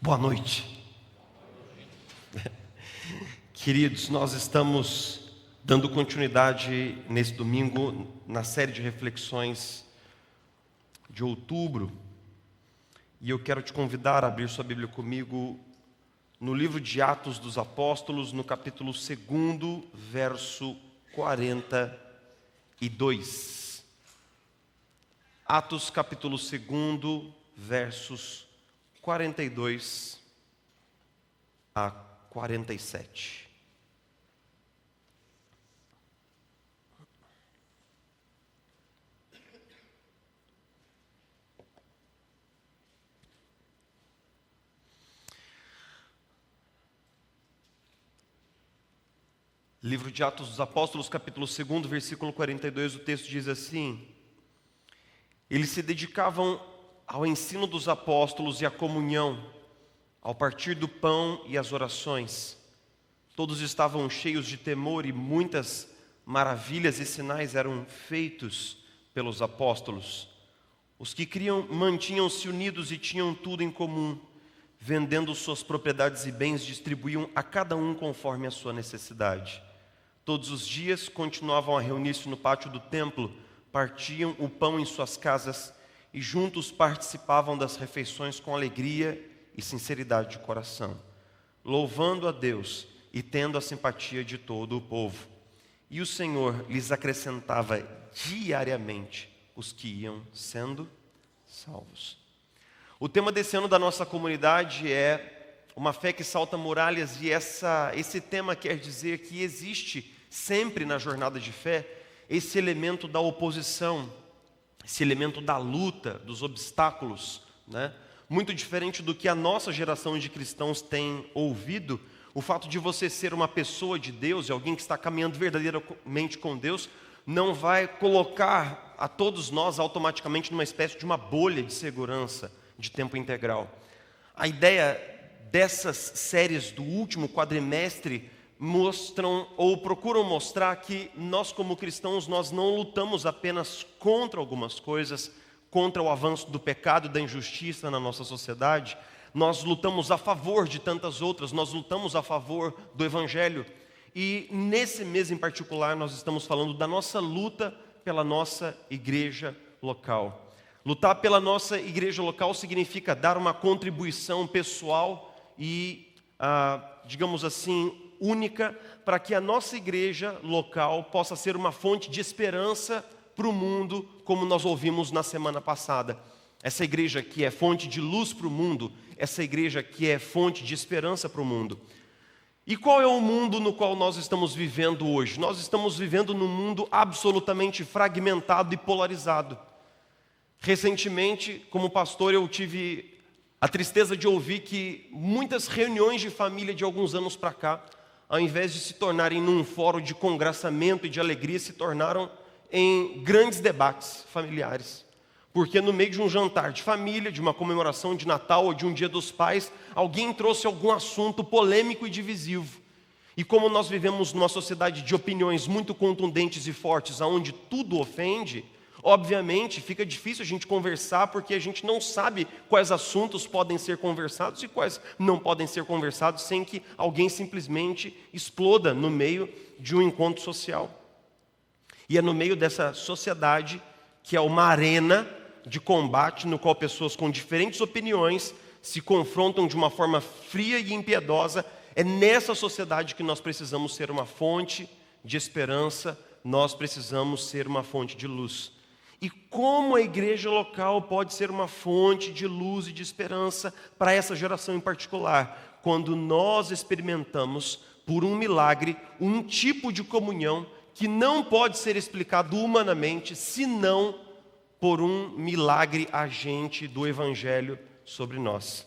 Boa noite. Queridos, nós estamos dando continuidade nesse domingo na série de reflexões de outubro. E eu quero te convidar a abrir sua Bíblia comigo no livro de Atos dos Apóstolos, no capítulo 2, verso 42. Atos capítulo 2, versos 42 a 47. Livro de Atos dos Apóstolos, capítulo 2, versículo 42, o texto diz assim: eles se dedicavam ao ensino dos apóstolos e à comunhão, ao partir do pão e às orações. Todos estavam cheios de temor e muitas maravilhas e sinais eram feitos pelos apóstolos. Os que criam mantinham-se unidos e tinham tudo em comum. Vendendo suas propriedades e bens, distribuíam a cada um conforme a sua necessidade. Todos os dias continuavam a reunir-se no pátio do templo, partiam o pão em suas casas e juntos participavam das refeições com alegria e sinceridade de coração, louvando a Deus e tendo a simpatia de todo o povo. E o Senhor lhes acrescentava diariamente os que iam sendo salvos. O tema desse ano da nossa comunidade é uma fé que salta muralhas, e esse tema quer dizer que existe sempre na jornada de fé esse elemento da oposição, esse elemento da luta, dos obstáculos, né? Muito diferente do que a nossa geração de cristãos tem ouvido. O fato de você ser uma pessoa de Deus, e alguém que está caminhando verdadeiramente com Deus, não vai colocar a todos nós automaticamente numa espécie de uma bolha de segurança de tempo integral. A ideia dessas séries do último quadrimestre mostram ou procuram mostrar que nós, como cristãos, nós não lutamos apenas contra algumas coisas, contra o avanço do pecado e da injustiça na nossa sociedade. Nós lutamos a favor de tantas outras, nós lutamos a favor do Evangelho. E nesse mês em particular nós estamos falando da nossa luta pela nossa igreja local. Lutar pela nossa igreja local significa dar uma contribuição pessoal e, digamos assim, única, para que a nossa igreja local possa ser uma fonte de esperança para o mundo, como nós ouvimos na semana passada. Essa igreja que é fonte de luz para o mundo, essa igreja que é fonte de esperança para o mundo. E qual é o mundo no qual nós estamos vivendo hoje? Nós estamos vivendo num mundo absolutamente fragmentado e polarizado. Recentemente, como pastor, eu tive a tristeza de ouvir que muitas reuniões de família de alguns anos para cá, ao invés de se tornarem num fórum de congraçamento e de alegria, se tornaram em grandes debates familiares. Porque no meio de um jantar de família, de uma comemoração de Natal ou de um Dia dos Pais, alguém trouxe algum assunto polêmico e divisivo. E como nós vivemos numa sociedade de opiniões muito contundentes e fortes, onde tudo ofende, obviamente fica difícil a gente conversar, porque a gente não sabe quais assuntos podem ser conversados e quais não podem ser conversados sem que alguém simplesmente exploda no meio de um encontro social. E é no meio dessa sociedade que é uma arena de combate no qual pessoas com diferentes opiniões se confrontam de uma forma fria e impiedosa. É nessa sociedade que nós precisamos ser uma fonte de esperança, nós precisamos ser uma fonte de luz. E como a igreja local pode ser uma fonte de luz e de esperança para essa geração em particular? Quando nós experimentamos, por um milagre, um tipo de comunhão que não pode ser explicado humanamente, senão por um milagre agente do Evangelho sobre nós.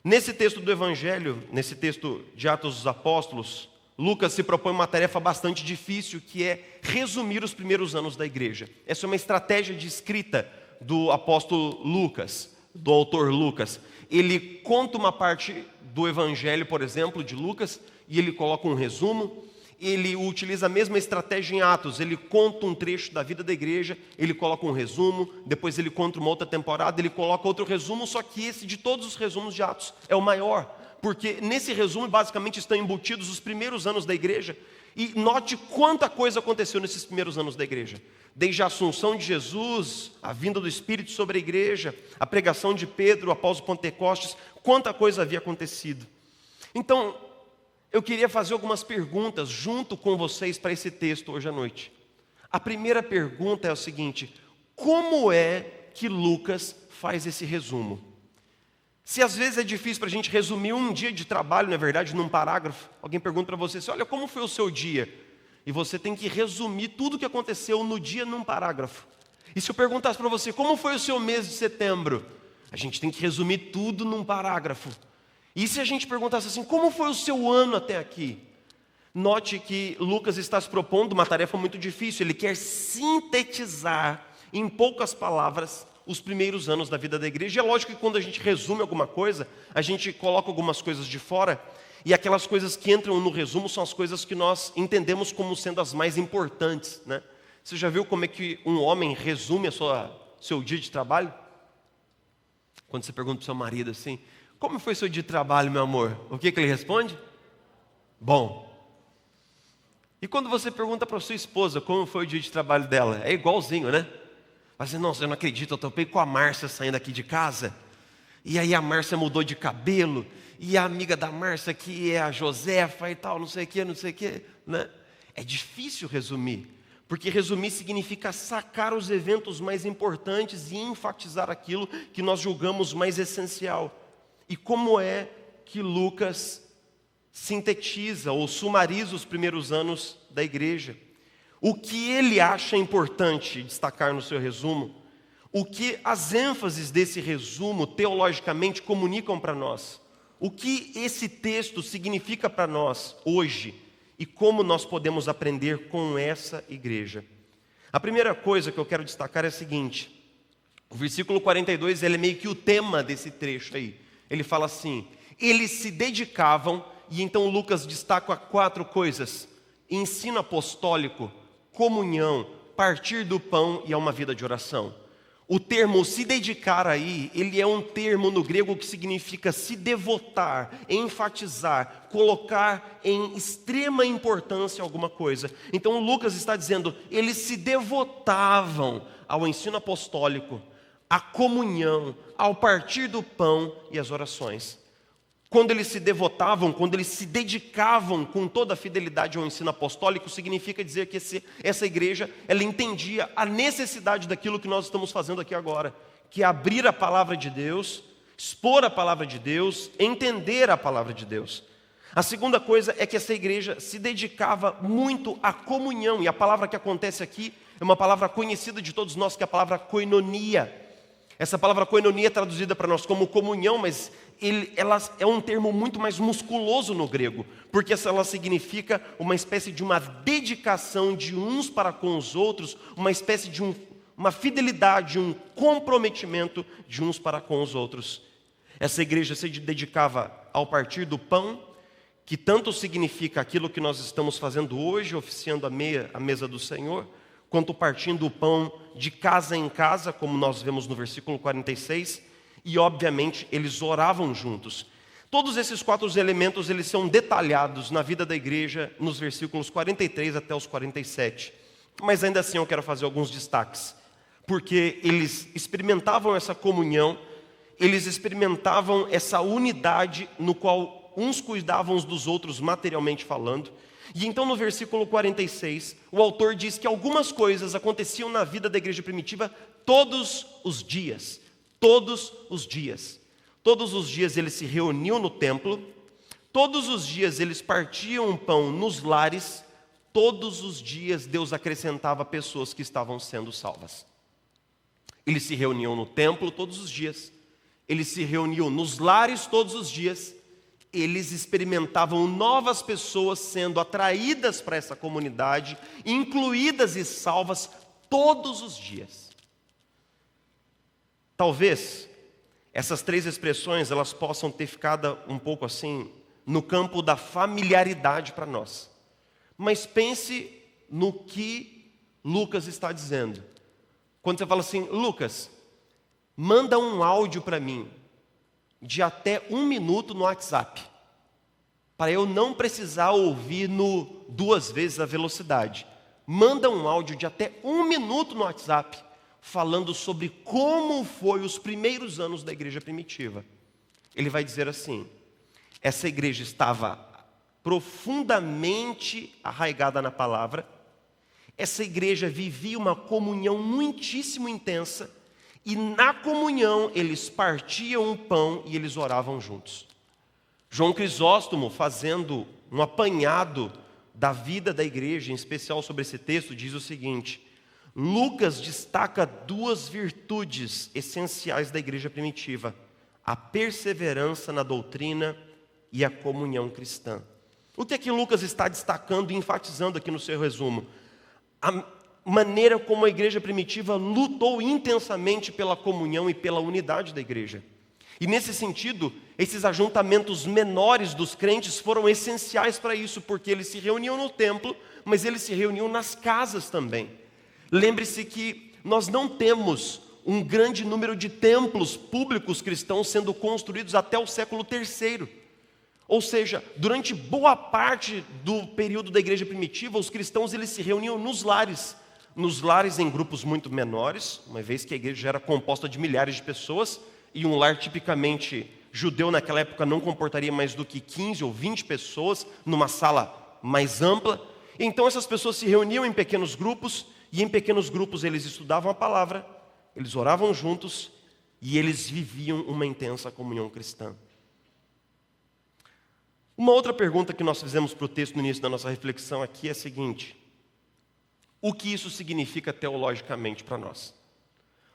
Nesse texto do Evangelho, nesse texto de Atos dos Apóstolos, Lucas se propõe uma tarefa bastante difícil, que é resumir os primeiros anos da igreja. Essa é uma estratégia de escrita do apóstolo Lucas, do autor Lucas. Ele conta uma parte do Evangelho, por exemplo, de Lucas, e ele coloca um resumo. ele utiliza a mesma estratégia em Atos. Ele conta um trecho da vida da igreja, ele coloca um resumo, depois ele conta uma outra temporada, ele coloca outro resumo, só que esse de todos os resumos de Atos é o maior, porque nesse resumo basicamente estão embutidos os primeiros anos da igreja. E note quanta coisa aconteceu nesses primeiros anos da igreja. Desde a assunção de Jesus, a vinda do Espírito sobre a igreja, a pregação de Pedro após o Pentecostes, quanta coisa havia acontecido. Então, eu queria fazer algumas perguntas junto com vocês para esse texto hoje à noite. A primeira pergunta é o seguinte: como é que Lucas faz esse resumo? Se às vezes é difícil para a gente resumir um dia de trabalho, na verdade, num parágrafo, alguém pergunta para você assim: olha, como foi o seu dia? E você tem que resumir tudo o que aconteceu no dia num parágrafo. E se eu perguntasse para você, como foi o seu mês de setembro? A gente tem que resumir tudo num parágrafo. E se a gente perguntasse assim, como foi o seu ano até aqui? Note que Lucas está se propondo uma tarefa muito difícil. Ele quer sintetizar em poucas palavras os primeiros anos da vida da igreja. E é lógico que quando a gente resume alguma coisa, a gente coloca algumas coisas de fora, e aquelas coisas que entram no resumo são as coisas que nós entendemos como sendo as mais importantes, né? Você já viu como é que um homem resume seu dia de trabalho? Quando você pergunta para o seu marido assim, como foi seu dia de trabalho, meu amor? O que ele responde? Bom. E quando você pergunta para a sua esposa como foi o dia de trabalho dela, é igualzinho, né? Mas nossa, eu não acredito, eu topei com a Márcia saindo aqui de casa, e aí a Márcia mudou de cabelo, e a amiga da Márcia que é a Josefa e tal, não sei o que, né? É difícil resumir, porque resumir significa sacar os eventos mais importantes e enfatizar aquilo que nós julgamos mais essencial. E como é que Lucas sintetiza ou sumariza os primeiros anos da igreja? O que ele acha importante destacar no seu resumo? O que as ênfases desse resumo teologicamente comunicam para nós? O que esse texto significa para nós hoje? E como nós podemos aprender com essa igreja? A primeira coisa que eu quero destacar é a seguinte: o versículo 42 ele é meio que o tema desse trecho aí. Ele fala assim: eles se dedicavam, e então Lucas destaca 4 coisas: ensino apostólico, comunhão, partir do pão e a uma vida de oração. O termo se dedicar aí, ele é um termo no grego que significa se devotar, enfatizar, colocar em extrema importância alguma coisa. Então Lucas está dizendo, eles se devotavam ao ensino apostólico, à comunhão, ao partir do pão e às orações. Quando eles se devotavam, quando eles se dedicavam com toda a fidelidade ao ensino apostólico, significa dizer que essa igreja, ela entendia a necessidade daquilo que nós estamos fazendo aqui agora, que é abrir a palavra de Deus, expor a palavra de Deus, entender a palavra de Deus. A segunda coisa é que essa igreja se dedicava muito à comunhão, e a palavra que acontece aqui é uma palavra conhecida de todos nós, que é a palavra koinonia. Essa palavra koinonia é traduzida para nós como comunhão, mas ela é um termo muito mais musculoso no grego, porque ela significa uma espécie de uma dedicação de uns para com os outros, uma espécie de uma fidelidade, um comprometimento de uns para com os outros. Essa igreja se dedicava ao partir do pão, que tanto significa aquilo que nós estamos fazendo hoje, oficiando a mesa do Senhor, quanto partindo o pão de casa em casa, como nós vemos no versículo 46, e obviamente eles oravam juntos. Todos esses 4 elementos, eles são detalhados na vida da igreja, nos versículos 43 até os 47. Mas ainda assim eu quero fazer alguns destaques, porque eles experimentavam essa comunhão, eles experimentavam essa unidade no qual uns cuidavam uns dos outros materialmente falando. E então no versículo 46, o autor diz que algumas coisas aconteciam na vida da igreja primitiva todos os dias. Todos os dias. Todos os dias eles se reuniam no templo, todos os dias eles partiam pão nos lares, todos os dias Deus acrescentava pessoas que estavam sendo salvas. Eles se reuniam no templo todos os dias, eles se reuniam nos lares todos os dias, eles experimentavam novas pessoas sendo atraídas para essa comunidade, incluídas e salvas todos os dias. Talvez essas 3 expressões elas possam ter ficado um pouco assim no campo da familiaridade para nós. Mas pense no que Lucas está dizendo. Quando você fala assim, Lucas, manda um áudio para mim de até 1 minuto no WhatsApp, para eu não precisar ouvir no 2 vezes a velocidade. Manda um áudio de até 1 minuto no WhatsApp, falando sobre como foi os primeiros anos da igreja primitiva. Ele vai dizer assim, essa igreja estava profundamente arraigada na palavra, essa igreja vivia uma comunhão muitíssimo intensa, e na comunhão eles partiam o pão e eles oravam juntos. João Crisóstomo, fazendo um apanhado da vida da igreja, em especial sobre esse texto, diz o seguinte: Lucas destaca 2 virtudes essenciais da igreja primitiva: a perseverança na doutrina e a comunhão cristã. O que é que Lucas está destacando e enfatizando aqui no seu resumo? A maneira como a igreja primitiva lutou intensamente pela comunhão e pela unidade da igreja. E nesse sentido, esses ajuntamentos menores dos crentes foram essenciais para isso, porque eles se reuniam no templo, mas eles se reuniam nas casas também. Lembre-se que nós não temos um grande número de templos públicos cristãos sendo construídos até o século III. Ou seja, durante boa parte do período da igreja primitiva, os cristãos eles se reuniam nos lares em grupos muito menores, uma vez que a igreja já era composta de milhares de pessoas, e um lar tipicamente judeu naquela época não comportaria mais do que 15 ou 20 pessoas, numa sala mais ampla. Então essas pessoas se reuniam em pequenos grupos, e em pequenos grupos eles estudavam a palavra, eles oravam juntos, e eles viviam uma intensa comunhão cristã. Uma outra pergunta que nós fizemos para o texto no início da nossa reflexão aqui é a seguinte: o que isso significa teologicamente para nós?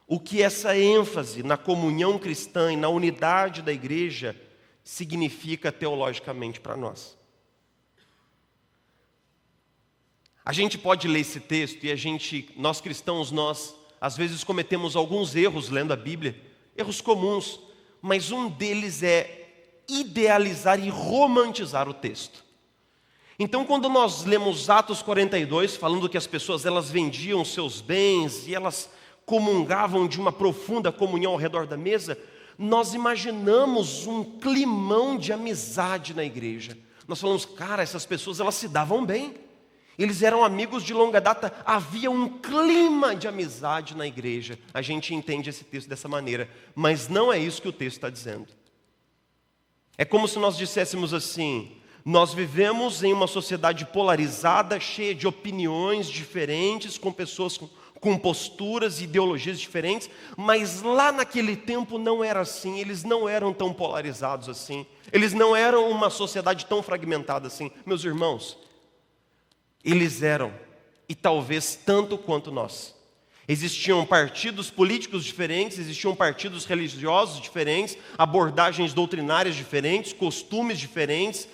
O que essa ênfase na comunhão cristã e na unidade da igreja significa teologicamente para nós? A gente pode ler esse texto e nós cristãos, nós às vezes cometemos alguns erros lendo a Bíblia, erros comuns, mas um deles é idealizar e romantizar o texto. Então, quando nós lemos Atos 42, falando que as pessoas elas vendiam seus bens e elas comungavam de uma profunda comunhão ao redor da mesa, nós imaginamos um climão de amizade na igreja. Nós falamos, cara, essas pessoas elas se davam bem, eles eram amigos de longa data, havia um clima de amizade na igreja. A gente entende esse texto dessa maneira, mas não é isso que o texto está dizendo. É como se nós disséssemos assim: nós vivemos em uma sociedade polarizada, cheia de opiniões diferentes, com pessoas com posturas e ideologias diferentes, mas lá naquele tempo não era assim, eles não eram tão polarizados assim, eles não eram uma sociedade tão fragmentada assim. Meus irmãos, eles eram, e talvez tanto quanto nós. Existiam partidos políticos diferentes, existiam partidos religiosos diferentes, abordagens doutrinárias diferentes, costumes diferentes,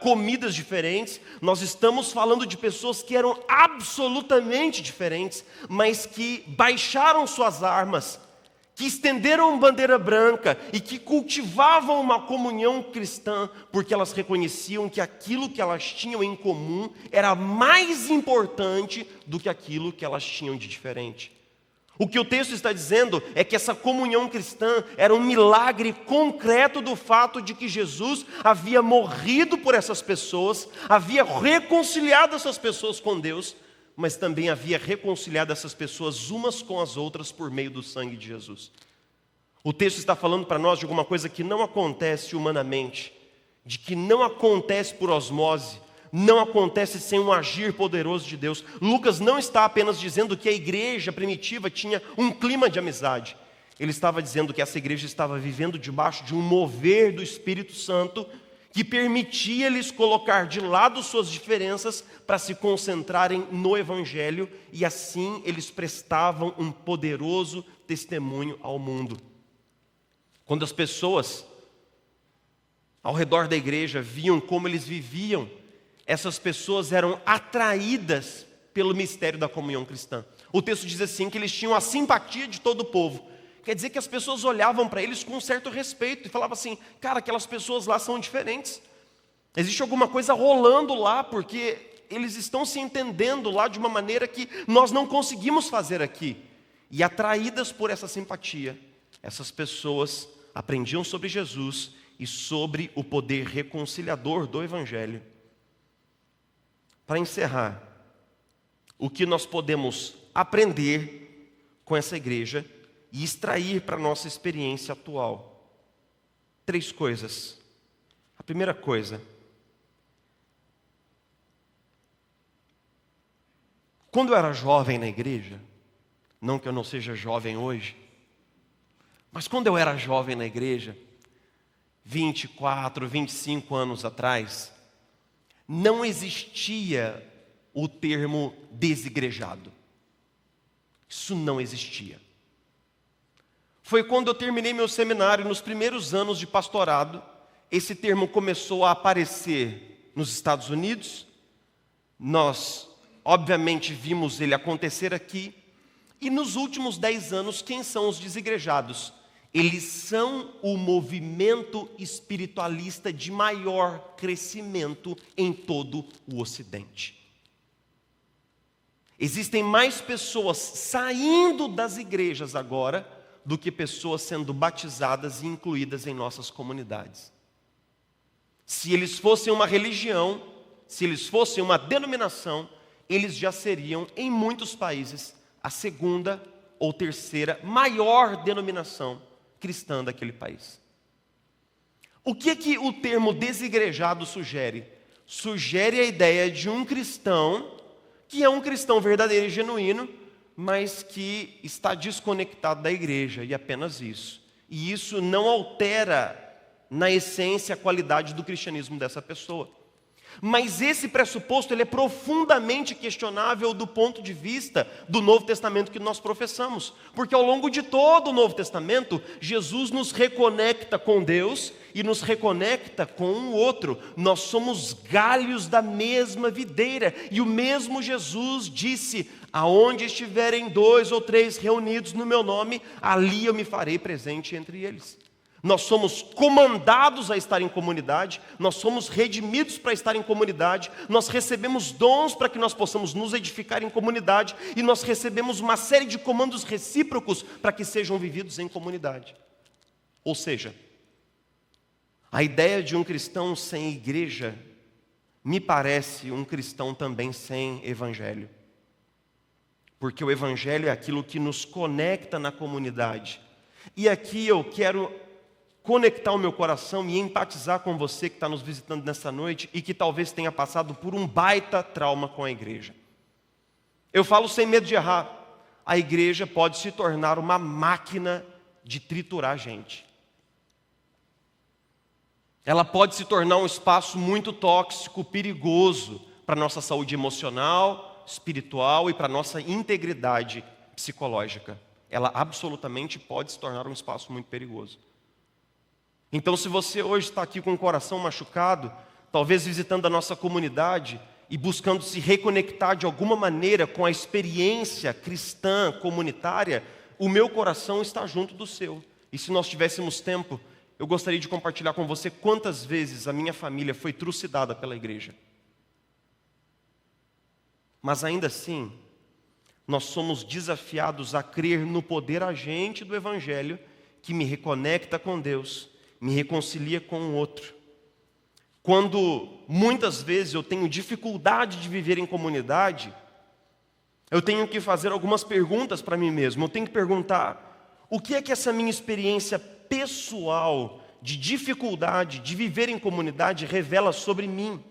comidas diferentes. Nós estamos falando de pessoas que eram absolutamente diferentes, mas que baixaram suas armas, que estenderam bandeira branca e que cultivavam uma comunhão cristã, porque elas reconheciam que aquilo que elas tinham em comum era mais importante do que aquilo que elas tinham de diferente. O que o texto está dizendo é que essa comunhão cristã era um milagre concreto do fato de que Jesus havia morrido por essas pessoas, havia reconciliado essas pessoas com Deus, mas também havia reconciliado essas pessoas umas com as outras por meio do sangue de Jesus. O texto está falando para nós de alguma coisa que não acontece humanamente, de que não acontece por osmose, não acontece sem um agir poderoso de Deus. Lucas não está apenas dizendo que a igreja primitiva tinha um clima de amizade. Ele estava dizendo que essa igreja estava vivendo debaixo de um mover do Espírito Santo que permitia-lhes colocar de lado suas diferenças para se concentrarem no Evangelho, e assim eles prestavam um poderoso testemunho ao mundo. Quando as pessoas ao redor da igreja viam como eles viviam, essas pessoas eram atraídas pelo mistério da comunhão cristã. O texto diz assim, que eles tinham a simpatia de todo o povo. Quer dizer que as pessoas olhavam para eles com um certo respeito e falavam assim, cara, aquelas pessoas lá são diferentes. Existe alguma coisa rolando lá, porque eles estão se entendendo lá de uma maneira que nós não conseguimos fazer aqui. E atraídas por essa simpatia, essas pessoas aprendiam sobre Jesus e sobre o poder reconciliador do Evangelho. Para encerrar, o que nós podemos aprender com essa igreja e extrair para a nossa experiência atual? 3 coisas. A primeira coisa: quando eu era jovem na igreja, não que eu não seja jovem hoje, mas quando eu era jovem na igreja, 24, 25 anos atrás, não existia o termo desigrejado. Isso não existia. Foi quando eu terminei meu seminário, nos primeiros anos de pastorado, esse termo começou a aparecer nos Estados Unidos. Nós, obviamente, vimos ele acontecer aqui. E nos últimos 10 anos, quem são os desigrejados? Eles são o movimento espiritualista de maior crescimento em todo o Ocidente. Existem mais pessoas saindo das igrejas agora do que pessoas sendo batizadas e incluídas em nossas comunidades. Se eles fossem uma religião, se eles fossem uma denominação, eles já seriam, em muitos países, a segunda ou terceira maior denominação cristã daquele país. O que o termo desigrejado sugere? Sugere a ideia de um cristão que é um cristão verdadeiro e genuíno, mas que está desconectado da igreja, e apenas isso. E isso não altera na essência a qualidade do cristianismo dessa pessoa. Mas esse pressuposto ele é profundamente questionável do ponto de vista do Novo Testamento que nós professamos. Porque ao longo de todo o Novo Testamento, Jesus nos reconecta com Deus e nos reconecta com o outro. Nós somos galhos da mesma videira. E o mesmo Jesus disse: aonde estiverem 2 ou 3 reunidos no meu nome, ali eu me farei presente entre eles. Nós somos comandados a estar em comunidade, nós somos redimidos para estar em comunidade, nós recebemos dons para que nós possamos nos edificar em comunidade, e nós recebemos uma série de comandos recíprocos para que sejam vividos em comunidade. Ou seja, a ideia de um cristão sem igreja me parece um cristão também sem evangelho. Porque o evangelho é aquilo que nos conecta na comunidade. E aqui eu quero conectar o meu coração e empatizar com você que está nos visitando nessa noite e que talvez tenha passado por um baita trauma com a igreja. Eu falo sem medo de errar. A igreja pode se tornar uma máquina de triturar a gente. Ela pode se tornar um espaço muito tóxico, perigoso para a nossa saúde emocional, espiritual e para a nossa integridade psicológica. Ela absolutamente pode se tornar um espaço muito perigoso. Então, se você hoje está aqui com o coração machucado, talvez visitando a nossa comunidade e buscando se reconectar de alguma maneira com a experiência cristã comunitária, o meu coração está junto do seu. E se nós tivéssemos tempo, eu gostaria de compartilhar com você quantas vezes a minha família foi trucidada pela igreja. Mas ainda assim, nós somos desafiados a crer no poder agente do Evangelho que me reconecta com Deus, me reconcilia com o outro. Quando muitas vezes eu tenho dificuldade de viver em comunidade, eu tenho que fazer algumas perguntas para mim mesmo. Eu tenho que perguntar: o que é que essa minha experiência pessoal de dificuldade de viver em comunidade revela sobre mim?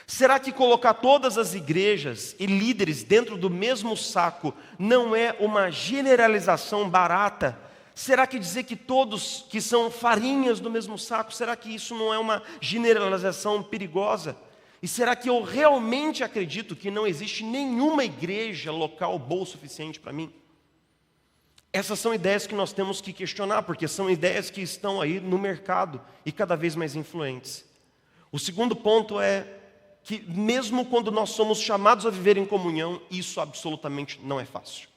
Será que colocar todas as igrejas e líderes dentro do mesmo saco não é uma generalização barata? Será que dizer que todos que são farinhas do mesmo saco, será que isso não é uma generalização perigosa? E será que eu realmente acredito que não existe nenhuma igreja local boa o suficiente para mim? Essas são ideias que nós temos que questionar, porque são ideias que estão aí no mercado e cada vez mais influentes. O segundo ponto é que mesmo quando nós somos chamados a viver em comunhão, isso absolutamente não é fácil.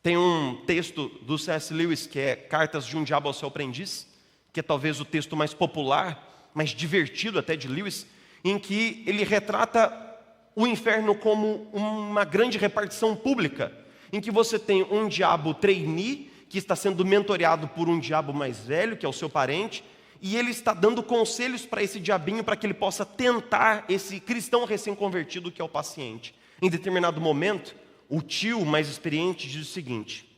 Tem um texto do C.S. Lewis, que é Cartas de um Diabo ao Seu Aprendiz, que é talvez o texto mais popular, mais divertido até de Lewis, em que ele retrata o inferno como uma grande repartição pública, em que você tem um diabo trainee, que está sendo mentoreado por um diabo mais velho, que é o seu parente, e ele está dando conselhos para esse diabinho para que ele possa tentar esse cristão recém-convertido que é o paciente. Em determinado momento, o tio mais experiente diz o seguinte: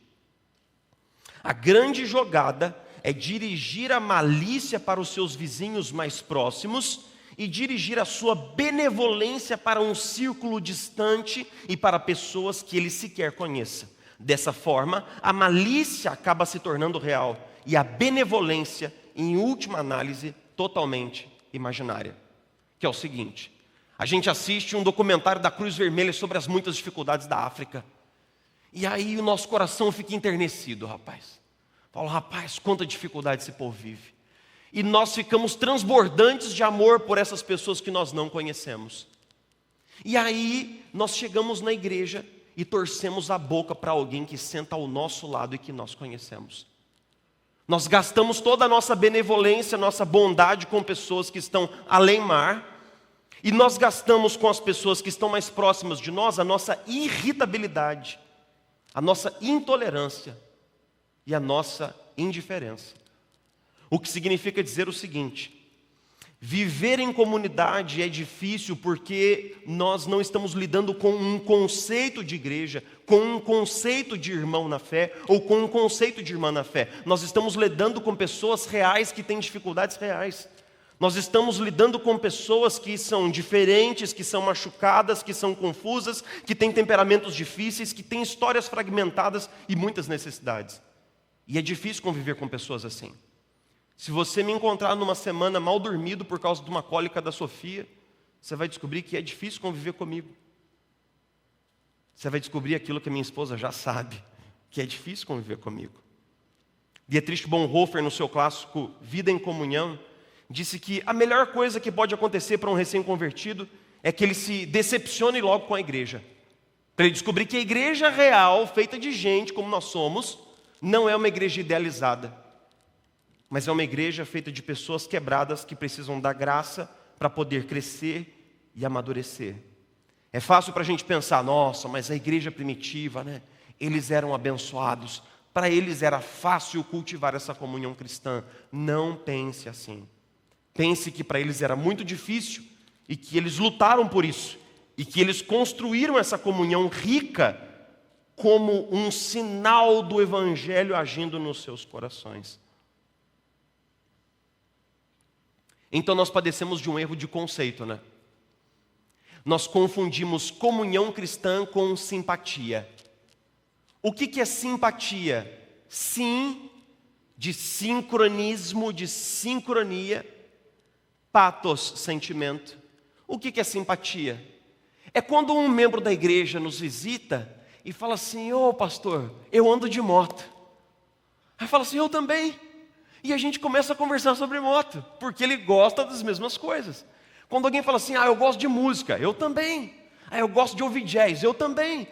a grande jogada é dirigir a malícia para os seus vizinhos mais próximos e dirigir a sua benevolência para um círculo distante e para pessoas que ele sequer conheça. Dessa forma, a malícia acaba se tornando real e a benevolência, em última análise, totalmente imaginária. Que é o seguinte: a gente assiste um documentário da Cruz Vermelha sobre as muitas dificuldades da África. E aí o nosso coração fica enternecido, rapaz. Fala, rapaz, quanta dificuldade esse povo vive. E nós ficamos transbordantes de amor por essas pessoas que nós não conhecemos. E aí nós chegamos na igreja e torcemos a boca para alguém que senta ao nosso lado e que nós conhecemos. Nós gastamos toda a nossa benevolência, nossa bondade com pessoas que estão além mar, e nós gastamos com as pessoas que estão mais próximas de nós a nossa irritabilidade, a nossa intolerância e a nossa indiferença. O que significa dizer o seguinte: viver em comunidade é difícil porque nós não estamos lidando com um conceito de igreja, com um conceito de irmão na fé, ou com um conceito de irmã na fé. Nós estamos lidando com pessoas reais que têm dificuldades reais. Nós estamos lidando com pessoas que são diferentes, que são machucadas, que são confusas, que têm temperamentos difíceis, que têm histórias fragmentadas e muitas necessidades. E é difícil conviver com pessoas assim. Se você me encontrar numa semana mal dormido por causa de uma cólica da Sofia, você vai descobrir que é difícil conviver comigo. Você vai descobrir aquilo que a minha esposa já sabe, que é difícil conviver comigo. Dietrich Bonhoeffer, no seu clássico Vida em Comunhão, disse que a melhor coisa que pode acontecer para um recém-convertido é que ele se decepcione logo com a igreja. Para ele descobrir que a igreja real, feita de gente como nós somos, não é uma igreja idealizada, mas é uma igreja feita de pessoas quebradas que precisam da graça para poder crescer e amadurecer. É fácil para a gente pensar, nossa, mas a igreja primitiva, né? Eles eram abençoados, para eles era fácil cultivar essa comunhão cristã. Não pense assim. Pense que para eles era muito difícil e que eles lutaram por isso e que eles construíram essa comunhão rica como um sinal do evangelho agindo nos seus corações. Então nós padecemos de um erro de conceito, né? Nós confundimos comunhão cristã com simpatia. O que é simpatia? Sim, de sincronismo, de sincronia, pathos, sentimento. O que é simpatia? É quando um membro da igreja nos visita e fala assim, ô pastor, eu ando de moto. Aí fala assim, eu também. E a gente começa a conversar sobre moto, porque ele gosta das mesmas coisas. Quando alguém fala assim, eu gosto de música, eu também. Eu gosto de ouvir jazz, eu também.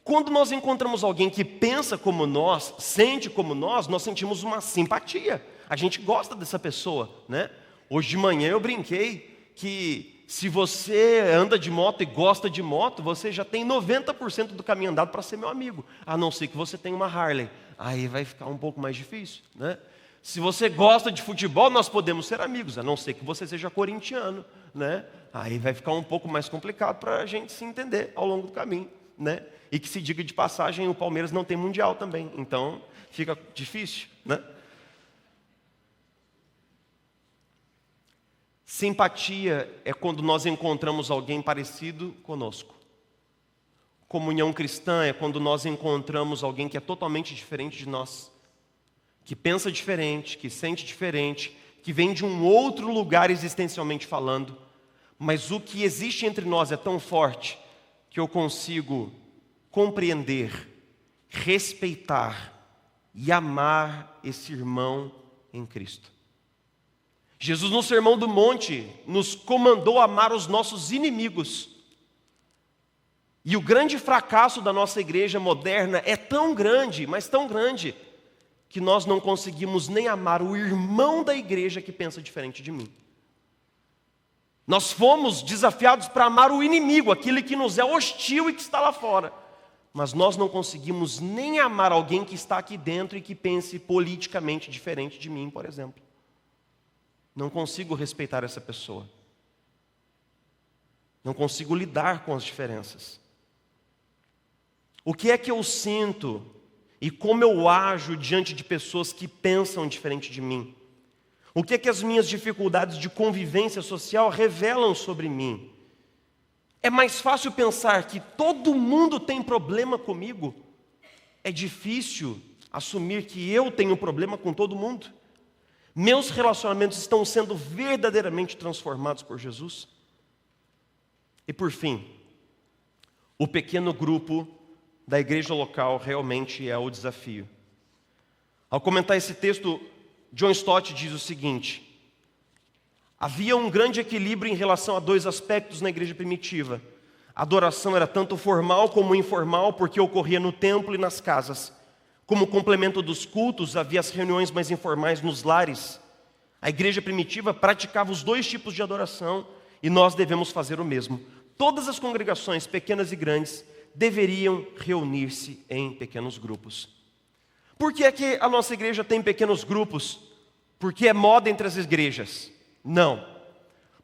Quando nós encontramos alguém que pensa como nós, sente como nós sentimos uma simpatia. A gente gosta dessa pessoa, né? Hoje de manhã eu brinquei que se você anda de moto e gosta de moto, você já tem 90% do caminho andado para ser meu amigo. A não ser que você tenha uma Harley. Aí vai ficar um pouco mais difícil, né? Se você gosta de futebol, nós podemos ser amigos, a não ser que você seja corintiano, né? Aí vai ficar um pouco mais complicado para a gente se entender ao longo do caminho, né? E que se diga de passagem, o Palmeiras não tem mundial também, então fica difícil, né? Simpatia é quando nós encontramos alguém parecido conosco. Comunhão cristã é quando nós encontramos alguém que é totalmente diferente de nós, que pensa diferente, que sente diferente, que vem de um outro lugar existencialmente falando, mas o que existe entre nós é tão forte que eu consigo compreender, respeitar e amar esse irmão em Cristo. Jesus, no Sermão do Monte, nos comandou a amar os nossos inimigos. E o grande fracasso da nossa igreja moderna é tão grande, mas tão grande, que nós não conseguimos nem amar o irmão da igreja que pensa diferente de mim. Nós fomos desafiados para amar o inimigo, aquele que nos é hostil e que está lá fora. Mas nós não conseguimos nem amar alguém que está aqui dentro e que pense politicamente diferente de mim, por exemplo. Não consigo respeitar essa pessoa. Não consigo lidar com as diferenças. O que é que eu sinto e como eu ajo diante de pessoas que pensam diferente de mim? O que é que as minhas dificuldades de convivência social revelam sobre mim? É mais fácil pensar que todo mundo tem problema comigo. É difícil assumir que eu tenho problema com todo mundo. Meus relacionamentos estão sendo verdadeiramente transformados por Jesus. E por fim, o pequeno grupo da igreja local realmente é o desafio. Ao comentar esse texto, John Stott diz o seguinte: havia um grande equilíbrio em relação a dois aspectos na igreja primitiva. A adoração era tanto formal como informal, porque ocorria no templo e nas casas. Como complemento dos cultos, havia as reuniões mais informais nos lares. A igreja primitiva praticava os dois tipos de adoração e nós devemos fazer o mesmo. Todas as congregações, pequenas e grandes, deveriam reunir-se em pequenos grupos. Por que é que a nossa igreja tem pequenos grupos? Porque é moda entre as igrejas? Não.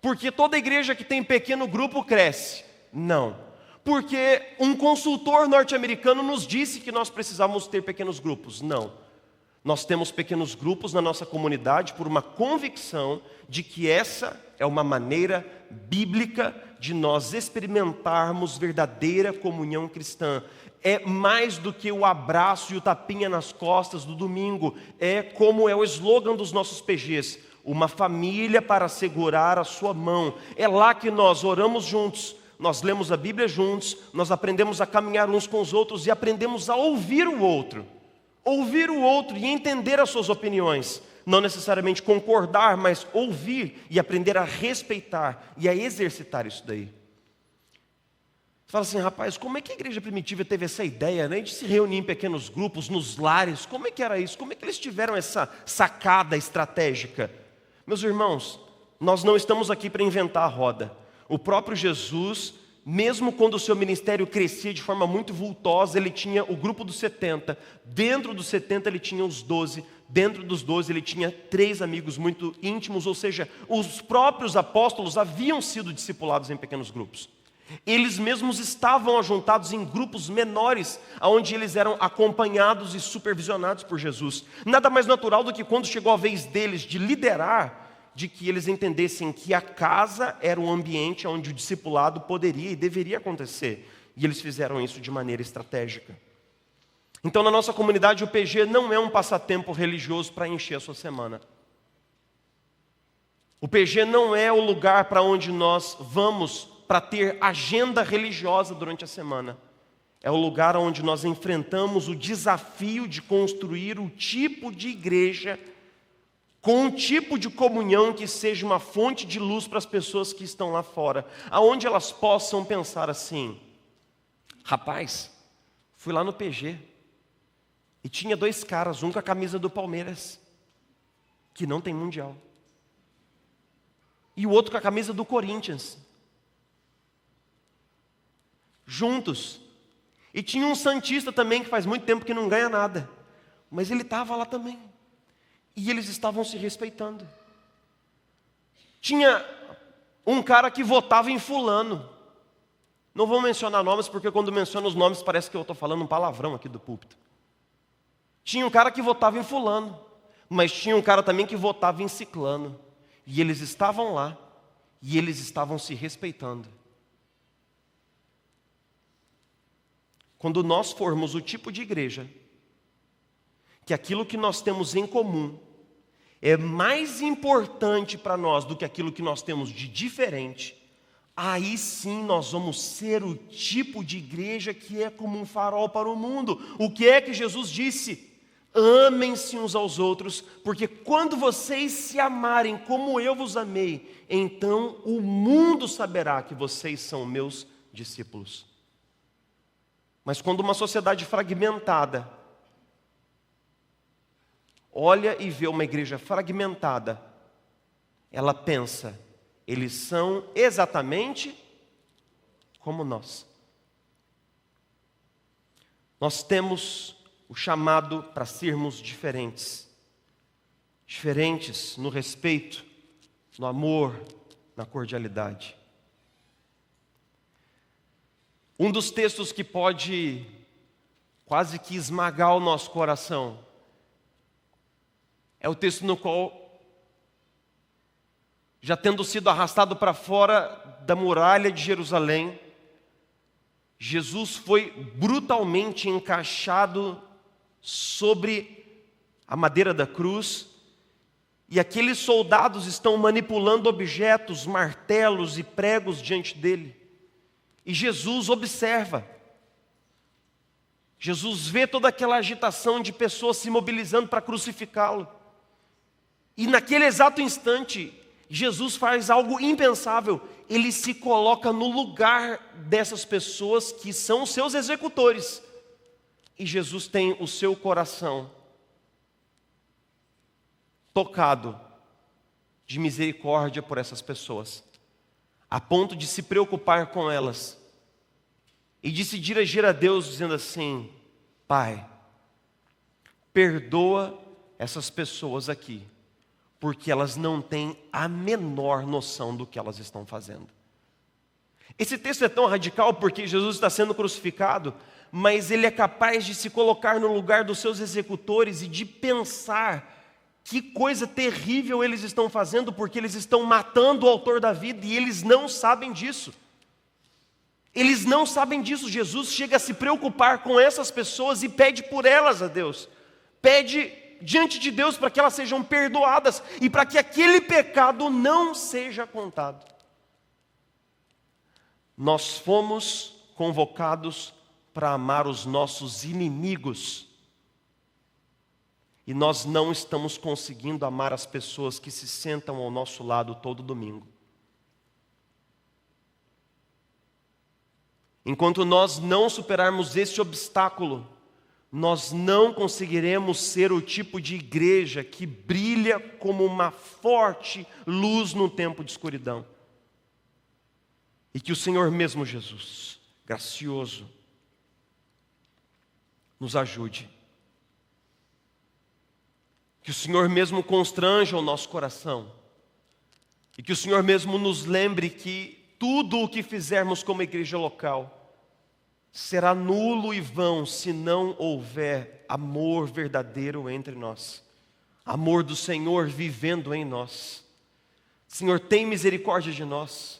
Porque toda igreja que tem pequeno grupo cresce? Não. Porque um consultor norte-americano nos disse que nós precisávamos ter pequenos grupos? Não. Nós temos pequenos grupos na nossa comunidade por uma convicção de que essa é uma maneira bíblica de nós experimentarmos verdadeira comunhão cristã. É mais do que o abraço e o tapinha nas costas do domingo. É como é o slogan dos nossos PGs: uma família para segurar a sua mão. É lá que nós oramos juntos, nós lemos a Bíblia juntos, nós aprendemos a caminhar uns com os outros e aprendemos a ouvir o outro. Ouvir o outro e entender as suas opiniões. Não necessariamente concordar, mas ouvir e aprender a respeitar e a exercitar isso daí. Você fala assim: rapaz, como é que a igreja primitiva teve essa ideia, né, de se reunir em pequenos grupos, nos lares? Como é que era isso? Como é que eles tiveram essa sacada estratégica? Meus irmãos, nós não estamos aqui para inventar a roda. O próprio Jesus, mesmo quando o seu ministério crescia de forma muito vultosa, ele tinha o grupo dos 70. Dentro dos 70 ele tinha os 12. Dentro dos 12 ele tinha 3 amigos muito íntimos, ou seja, os próprios apóstolos haviam sido discipulados em pequenos grupos. Eles mesmos estavam ajuntados em grupos menores, onde eles eram acompanhados e supervisionados por Jesus. Nada mais natural do que quando chegou a vez deles de liderar, de que eles entendessem que a casa era um ambiente onde o discipulado poderia e deveria acontecer. E eles fizeram isso de maneira estratégica. Então, na nossa comunidade, o PG não é um passatempo religioso para encher a sua semana. O PG não é o lugar para onde nós vamos para ter agenda religiosa durante a semana. É o lugar onde nós enfrentamos o desafio de construir o tipo de igreja com um tipo de comunhão que seja uma fonte de luz para as pessoas que estão lá fora, aonde elas possam pensar assim: rapaz, fui lá no PG e tinha 2 caras, um com a camisa do Palmeiras, que não tem mundial, e o outro com a camisa do Corinthians, juntos. E tinha um santista também que faz muito tempo que não ganha nada, mas ele estava lá também. E eles estavam se respeitando. Tinha um cara que votava em fulano. Não vou mencionar nomes, porque quando menciono os nomes parece que eu estou falando um palavrão aqui do púlpito. Tinha um cara que votava em fulano, mas tinha um cara também que votava em ciclano. E eles estavam lá, e eles estavam se respeitando. Quando nós formos o tipo de igreja que aquilo que nós temos em comum é mais importante para nós do que aquilo que nós temos de diferente, aí sim nós vamos ser o tipo de igreja que é como um farol para o mundo. O que é que Jesus disse? Amem-se uns aos outros, porque quando vocês se amarem como eu vos amei, então o mundo saberá que vocês são meus discípulos. Mas quando uma sociedade fragmentada olha e vê uma igreja fragmentada, ela pensa: Eles são exatamente como nós. Nós temos o chamado para sermos diferentes. Diferentes no respeito, no amor, na cordialidade. Um dos textos que pode quase que esmagar o nosso coração é o texto no qual, já tendo sido arrastado para fora da muralha de Jerusalém, Jesus foi brutalmente encaixado sobre a madeira da cruz, e aqueles soldados estão manipulando objetos, martelos e pregos diante dele. E Jesus observa. Jesus vê toda aquela agitação de pessoas se mobilizando para crucificá-lo. E naquele exato instante, Jesus faz algo impensável. Ele se coloca no lugar dessas pessoas que são seus executores. E Jesus tem o seu coração tocado de misericórdia por essas pessoas, a ponto de se preocupar com elas e de se dirigir a Deus dizendo assim: Pai, perdoa essas pessoas aqui, porque elas não têm a menor noção do que elas estão fazendo. Esse texto é tão radical porque Jesus está sendo crucificado, mas ele é capaz de se colocar no lugar dos seus executores e de pensar que coisa terrível eles estão fazendo, porque eles estão matando o autor da vida e eles não sabem disso. Eles não sabem disso. Jesus chega a se preocupar com essas pessoas e pede por elas a Deus. Pede diante de Deus para que elas sejam perdoadas e para que aquele pecado não seja contado. Nós fomos convocados para amar os nossos inimigos. E nós não estamos conseguindo amar as pessoas que se sentam ao nosso lado todo domingo. Enquanto nós não superarmos este obstáculo, nós não conseguiremos ser o tipo de igreja que brilha como uma forte luz no tempo de escuridão. E que o Senhor mesmo Jesus, gracioso, nos ajude. Que o Senhor mesmo constranja o nosso coração. E que o Senhor mesmo nos lembre que tudo o que fizermos como igreja local será nulo e vão se não houver amor verdadeiro entre nós. Amor do Senhor vivendo em nós. Senhor, tem misericórdia de nós.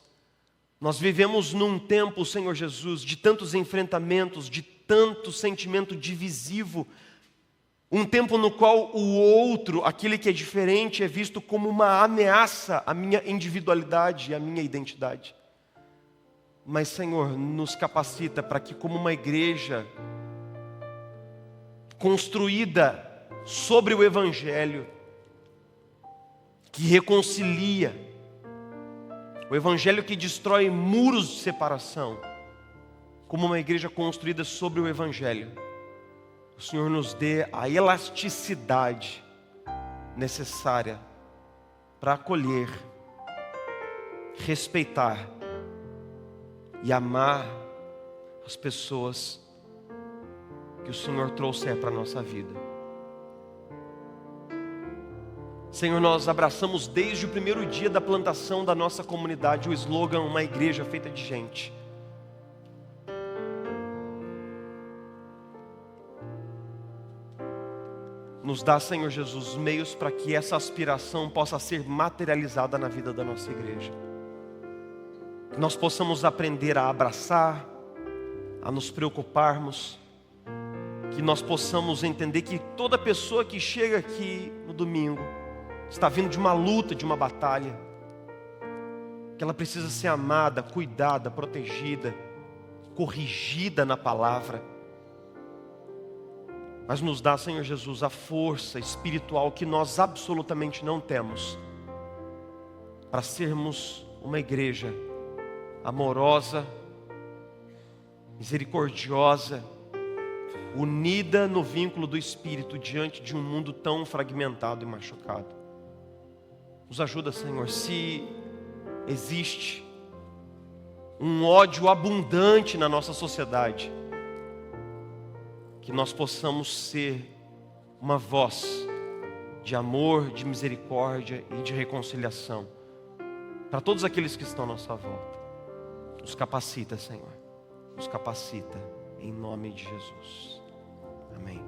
Nós vivemos num tempo, Senhor Jesus, de tantos enfrentamentos, de tanto sentimento divisivo. Um tempo no qual o outro, aquele que é diferente, é visto como uma ameaça à minha individualidade e à minha identidade. Mas, Senhor, nos capacita para que, como uma igreja construída sobre o Evangelho, que reconcilia, o Evangelho que destrói muros de separação, como uma igreja construída sobre o Evangelho, o Senhor nos dê a elasticidade necessária para acolher, respeitar e amar as pessoas que o Senhor trouxer para a nossa vida. Senhor, nós abraçamos desde o primeiro dia da plantação da nossa comunidade o slogan "Uma igreja feita de gente". Nos dá, Senhor Jesus, meios para que essa aspiração possa ser materializada na vida da nossa igreja. Que nós possamos aprender a abraçar, a nos preocuparmos, que nós possamos entender que toda pessoa que chega aqui no domingo está vindo de uma luta, de uma batalha, que ela precisa ser amada, cuidada, protegida, corrigida na palavra. Mas nos dá, Senhor Jesus, a força espiritual que nós absolutamente não temos para sermos uma igreja amorosa, misericordiosa, unida no vínculo do Espírito diante de um mundo tão fragmentado e machucado. Nos ajuda, Senhor, se existe um ódio abundante na nossa sociedade, que nós possamos ser uma voz de amor, de misericórdia e de reconciliação para todos aqueles que estão à nossa volta. Nos capacita, Senhor, nos capacita, em nome de Jesus. Amém.